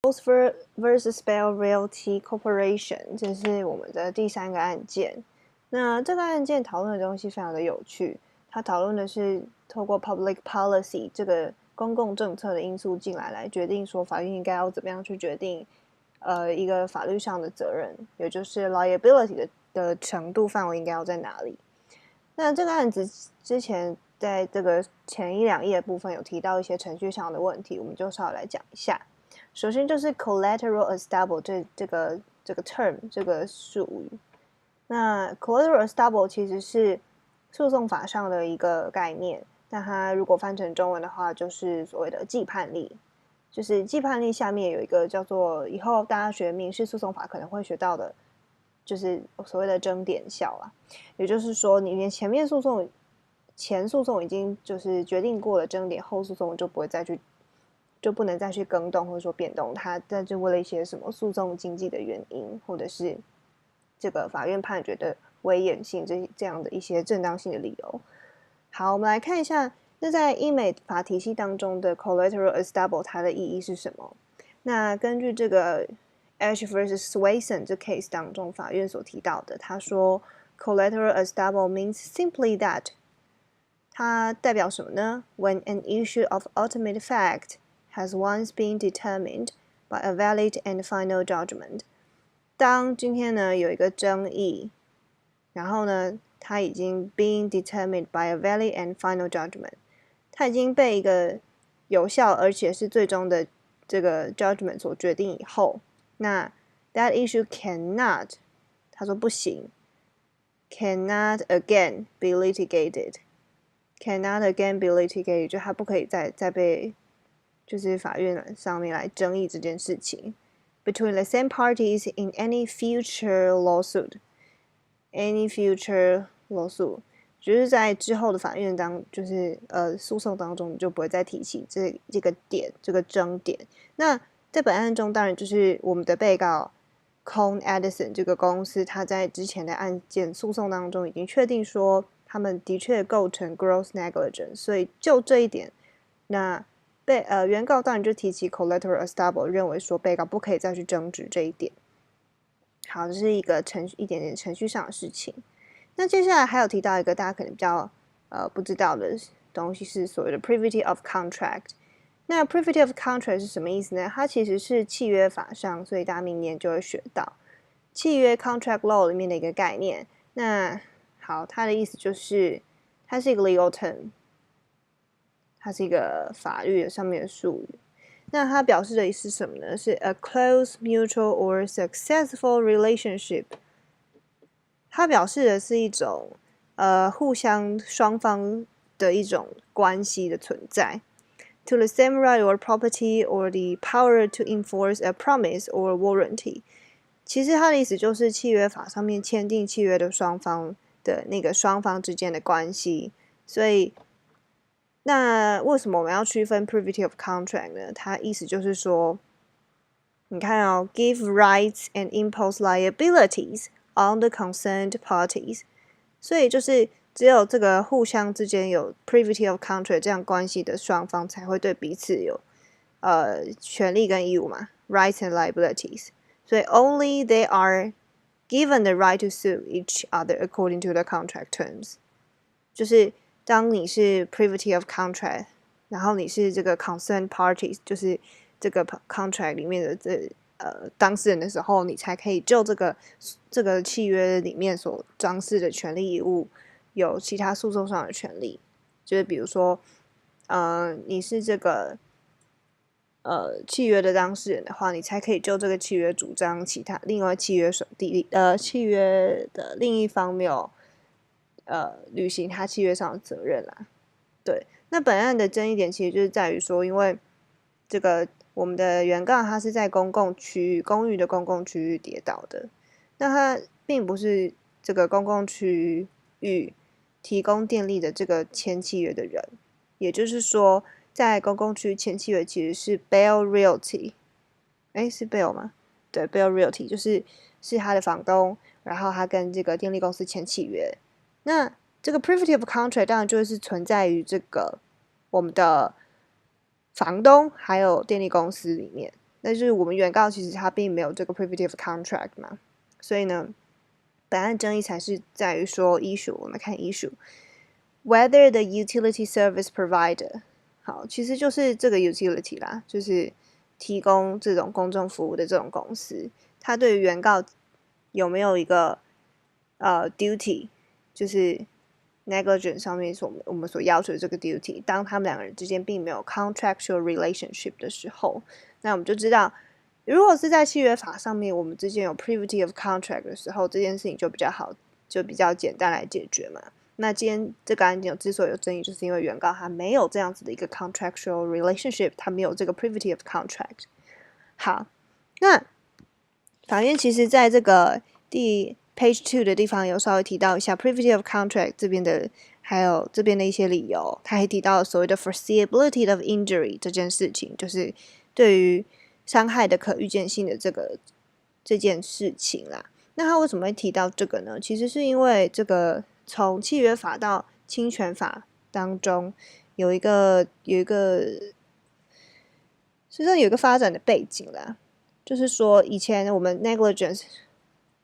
Strauss vs Belle Realty Corporation， 这是我们的第3个案件。那这个案件讨论的东西非常的有趣，它讨论的是透过 public policy 这个公共政策的因素进来决定说法院应该要怎么样去决定一个法律上的责任，也就是 liability 的程度范围应该要在哪里。那这个案子之前在这个前1、2页的部分有提到一些程序上的问题，我们就稍微来讲一下。首先就是 collateral estoppel 这个 term 这个术语。那 collateral estoppel 其实是诉讼法上的一个概念，那它如果翻成中文的话，就是所谓的既判力。就是既判力下面有一个叫做以后大家学民事诉讼法可能会学到的，就是所谓的争点效啊。也就是说，你连前诉讼已经就是决定过了争点，后诉讼就不能再去更动或者说变动它，但是为了一些什么诉讼经济的原因，或者是这个法院判决的违衍性这样的一些正当性的理由。好，我们来看一下，那在英美法体系当中的 collateral estoppel 它的意义是什么？那根据这个 Ash vs. Swason 这 case 当中法院所提到的，他说 collateral estoppel means simply that 它代表什么呢？ When an issue of ultimate fact has once been determined by a valid and final judgment。 当今天呢有一个争议，然后呢它已经 been determined by a valid and final judgment， 它已经被一个有效而且是最终的这个 judgment 所决定以后，那 that issue cannot， 他说不行 cannot again be litigated。Cannot again be litigated， 就它不可以再被就是法院上面来争议这件事情。Between the same parties in any future lawsuit， any future lawsuit， 就是在之后的法院就是诉讼当中，你就不会再提起这个点这个争点。那在本案中，当然就是我们的被告 Con Edison 这个公司，他在之前的案件诉讼当中已经确定说，他们的确构成 gross negligence， 所以就这一点，那原告当然就提起 collateral estoppel， 认为说被告不可以再去争执这一点。好，这是一点点程序上的事情。那接下来还有提到一个大家可能比较不知道的东西，是所谓的 privity of contract。那 privity of contract 是什么意思呢？它其实是契约法上，所以大家明年就会学到契约 contract law 里面的一个概念。那好，它的意思就是它是一个 legal term， 它是一个法律上面的术语。那它表示的意思是什么呢？是 a close, mutual or successful relationship。它表示的是一种互相双方的一种关系的存在。To the same right or property or the power to enforce a promise or warranty。其实它的意思就是契约法上面签订契约的双方的那个双方之间的关系。所以那为什么我们要区分 privity of contract 呢？它意思就是说，你看哦 give rights and impose liabilities on the concerned parties。 所以就是只有这个互相之间有 privity of contract 这样关系的双方才会对彼此有权利跟义务嘛 rights and liabilities。 所以 only they are given the right to sue each other according to the contract terms。 就是当你是 privity of contract， 然后你是这个 concerned parties， 就是这个 contract 里面的当事人的时候，你才可以就这个契约里面所装饰的权利义务有其他诉讼上的权利。就是比如说你是这个契约的当事人的话，你才可以就这个契约主张其他另外契约的另一方没有履行他契约上的责任啦。对，那本案的争议点其实就是在于说，因为这个我们的原告他是在公寓的公共区域跌倒的，那他并不是这个公共区域提供电力的这个签契约的人，也就是说，在公共区签契约其实是 Belle Realty， 是 Belle 吗？对 ，Belle Realty 是他的房东，然后他跟这个电力公司签契约。那这个 privity of contract 当然就是存在于这个我们的房东还有电力公司里面。那就是我们原告其实他并没有这个 privity of contract 嘛，所以呢，本案争议才是在于说 issue， 我们看 issue。Whether the utility service provider， 好，其实就是这个 utility 啦，就是提供这种公众服务的这种公司，它对于原告有没有一个duty， 就是 negligence 上面我们所要求的这个 duty， 当他们两个人之间并没有 contractual relationship 的时候，那我们就知道，如果是在契约法上面我们之间有 privity of contract 的时候，这件事情就比较好，就比较简单来解决嘛。那今天这个案件之所以有争议，就是因为原告他没有这样子的一个 contractual relationship， 他没有这个 privity of contract。好，那法院其实在这个第 page 2的地方有稍微提到一下 privity of contract 这边的，还有这边的一些理由，他还提到所谓的 foreseeability of injury 这件事情，就是对于伤害的可预见性的这件事情啦。那他为什么会提到这个呢？其实是因为这个从契约法到侵权法当中有一个实际上有一个发展的背景啦，就是说以前我们 negligence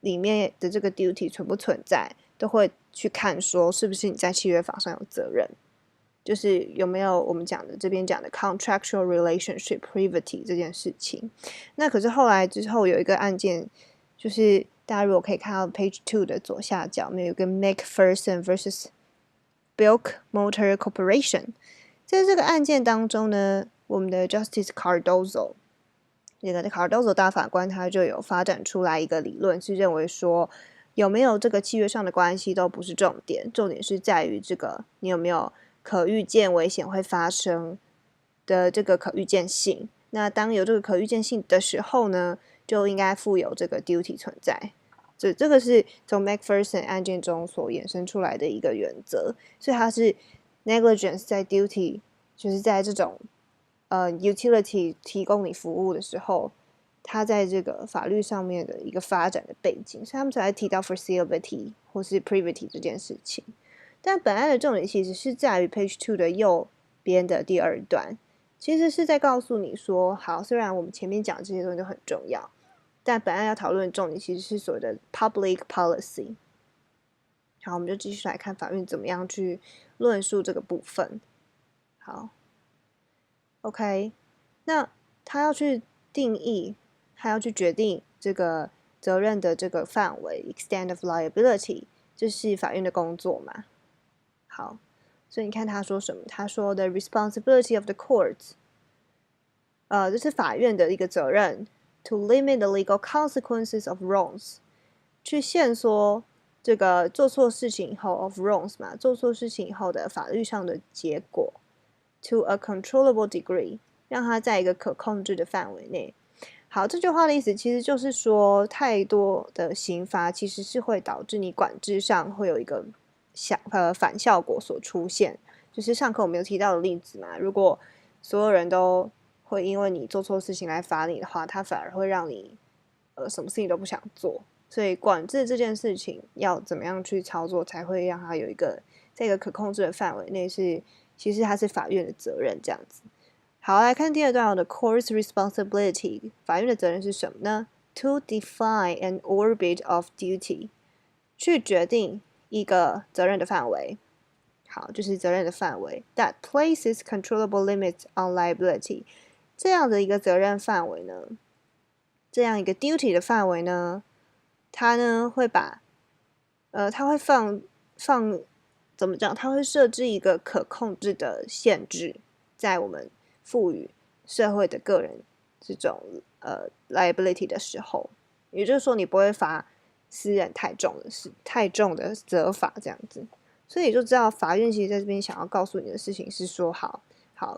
里面的这个 duty 存不存在，都会去看说是不是你在契约法上有责任，就是有没有我们这边讲的 contractual relationship privity 这件事情。那可是后来之后有一个案件，就是大家如果可以看到 page 2的左下角，有一个 McPherson vs. Bilk Motor Corporation。在这个案件当中呢，我们的 Justice Cardozo 这个 Cardozo 大法官他就有发展出来一个理论，是认为说有没有这个契约上的关系都不是重点，重点是在于这个你有没有可预见危险会发生的这个可预见性。那当有这个可预见性的时候呢，就应该负有这个 duty 存在。这个是从 McPherson 案件中所衍生出来的一个原则，所以它是 negligence 在 duty， 就是在这种utility 提供你服务的时候，它在这个法律上面的一个发展的背景，所以他们才提到 foreseeability 或是 privity 这件事情。但本案的重点其实是在于 page 2的右边的第2段，其实是在告诉你说，好，虽然我们前面讲这些东西都很重要，但本案要讨论的重点其实是所谓的 public policy。好，我们就继续来看法院怎么样去论述这个部分。好 ，OK， 那他要去定义，他要去决定这个责任的这个范围 extent of liability， 这是法院的工作嘛。好，所以你看他说什么？他说 the responsibility of the courts， 这是法院的一个责任 to limit the legal consequences of wrongs， 去限缩这个做错事情以后 of wrongs 嘛，做错事情以后的法律上的结果 to a controllable degree， 让它在一个可控制的范围内。好，这句话的意思其实就是说，太多的刑罚其实是会导致你管制上会有一个反效果所出现。就是上课我们有提到的例子嘛，如果所有人都会因为你做错事情来罚你的话，它反而会让你什么事情都不想做。所以管制这件事情要怎么样去操作，才会让它有一个在一个可控制的范围内，其实它是法院的责任这样子。好，来看第2段的 court's responsibility， 法院的责任是什么呢？ To define an orbit of duty， 去决定一个责任的范围。好，就是责任的范围 that places controllable limits on liability， 这样的一个责任范围呢，这样一个 duty 的范围呢，它呢会把它会怎么讲？它会设置一个可控制的限制，在我们赋予社会的个人这种liability 的时候，也就是说，你不会罚私人太重的责罚这样子。所以你就知道，法院其实在这边想要告诉你的事情是说，好，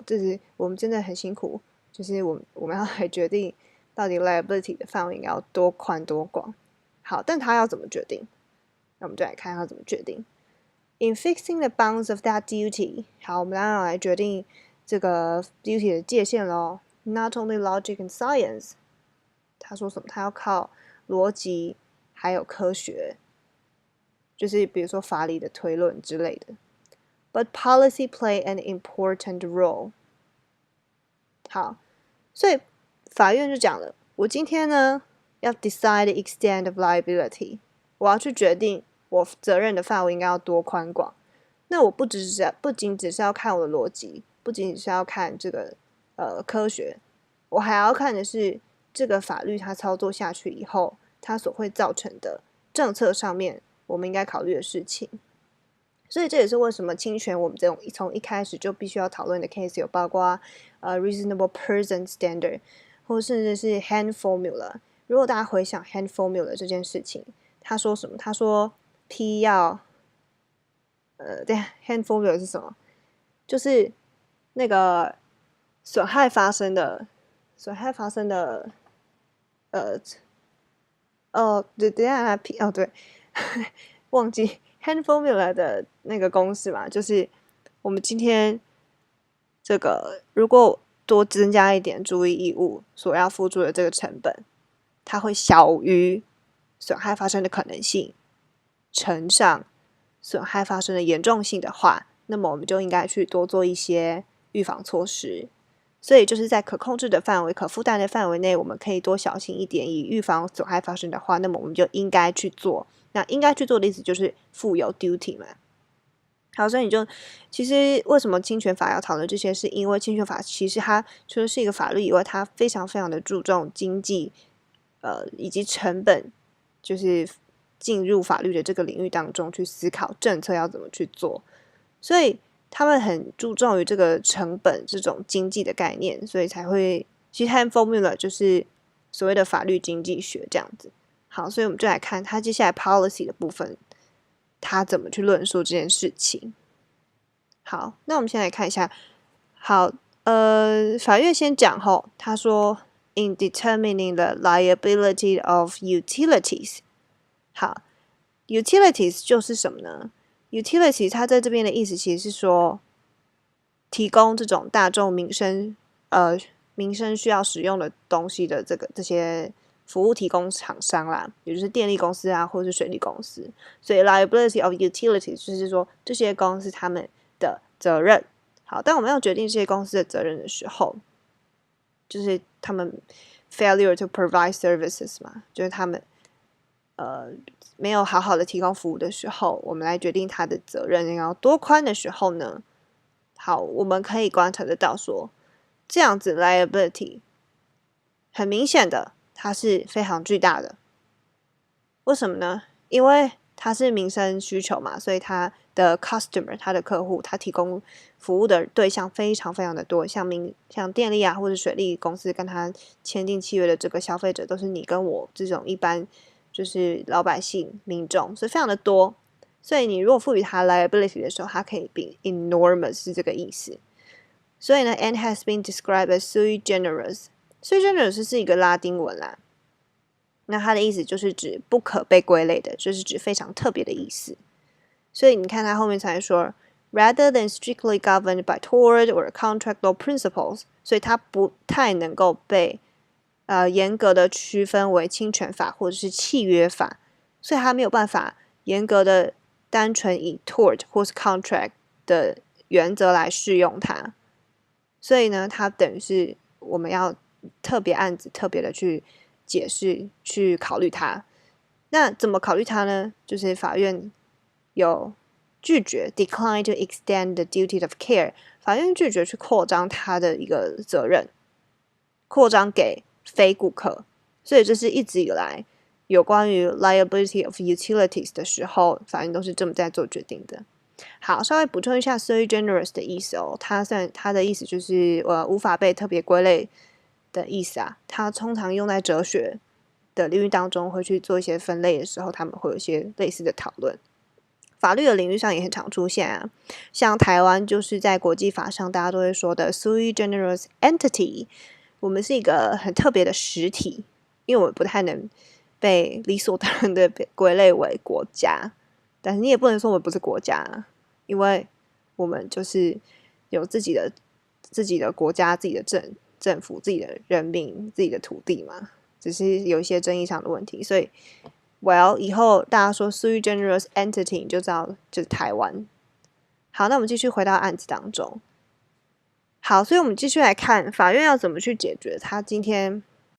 这是我们真的很辛苦，就是我们要来决定到底 liability 的范围应该要多宽多广。好，但他要怎么决定？那我们就来看他怎么决定。In fixing the bounds of that duty， 好，我们当然要来决定这个 duty 的界限咯。Not only logic and science， 他说什么？他要靠逻辑还有科学，就是比如说法理的推论之类的。But policy play an important role。好，所以法院就讲了，我今天呢要 decide the extent of liability， 我要去决定我责任的范围应该要多宽广。那我不仅只是要看我的逻辑，不仅只是要看这个科学，我还要看的是这个法律它操作下去以后，它所会造成的政策上面我们应该考虑的事情。所以这也是为什么侵权我们这种从一开始就必须要讨论的 case 有包括reasonable person standard， 或甚至是 hand formula。如果大家回想 hand formula 这件事情，他说什么？他说 P 要对 hand formula 是什么？就是那个损害发生的对，等一下 P 对，忘记 hand formula 的那个公式嘛，就是我们今天这个如果多增加一点注意义务所要付出的这个成本，它会小于损害发生的可能性乘上损害发生的严重性的话，那么我们就应该去多做一些预防措施。所以就是在可控制的范围、可负担的范围内，我们可以多小心一点，以预防损害发生的话，那么我们就应该去做。那应该去做的意思就是负有 duty 嘛。好，所以你就其实为什么侵权法要讨论这些，是因为侵权法其实它除了是一个法律以外，它非常非常的注重经济以及成本，就是进入法律的这个领域当中去思考政策要怎么去做，所以他们很注重于这个成本这种经济的概念，所以才会其实 hand formula 就是所谓的法律经济学这样子。好，所以我们就来看他接下来 policy 的部分，他怎么去论述这件事情。好，那我们先来看一下。好，法院先讲后，他说 in determining the liability of utilities。好 ，utilities 就是什么呢？utilities 它在这边的意思其实是说，提供这种大众民生需要使用的东西的这些服务提供厂商啦，也就是电力公司啊，或是水利公司。所以 liability of utilities 就是说这些公司他们的责任。好，当我们要决定这些公司的责任的时候，就是他们 failure to provide services 嘛，就是他们没有好好的提供服务的时候，我们来决定他的责任要多宽的时候呢，好，我们可以观察得到说，这样子 liability 很明显的它是非常巨大的。为什么呢？因为它是民生需求嘛，所以它的 customer 它的客户，它提供服务的对象非常非常的多，像电力啊或者水利公司跟他签订契约的这个消费者都是你跟我这种一般就是老百姓民众，所以非常的多。所以你如果赋予它 liability 的时候，它可以比 enormous 是这个意思。所以呢 and has been described as sui generis。sui generis 是一个拉丁文啦，那它的意思就是指不可被归类的，就是指非常特别的意思。所以你看它后面才说 rather than strictly governed by tort or contract law principles， 所以它不太能够被严格的区分为侵权法或者是契约法，所以它没有办法严格的单纯以 tort 或是 contract 的原则来适用它。所以呢，它等于是我们要特别案子特别的去解释去考虑它。那怎么考虑它呢？就是法院有拒绝 decline to extend the duty of care， 法院拒绝去扩张它的一个责任，扩张给非顾客。所以这是一直以来有关于 liability of utilities 的时候，法院都是这么在做决定的。好，稍微补充一下 sui generis 的意思哦，它的意思就是无法被特别归类的意思啊。它通常用在哲学的领域当中，会去做一些分类的时候，他们会有一些类似的讨论。法律的领域上也很常出现啊，像台湾就是在国际法上大家都会说的 sui generis entity， 我们是一个很特别的实体，因为我们不太能被理所当然的归类为国家。但是你也不能说我们不是国家，因为我们就是有自己的国家、自己的政府、自己的人民、自己的土地嘛，只是有一些争议上的问题。所以 以后大家说 sui generis entity 你就知道就是台湾。好，那我们继续回到案子当中。好，所以我们继续来看法院要怎么去解决他今天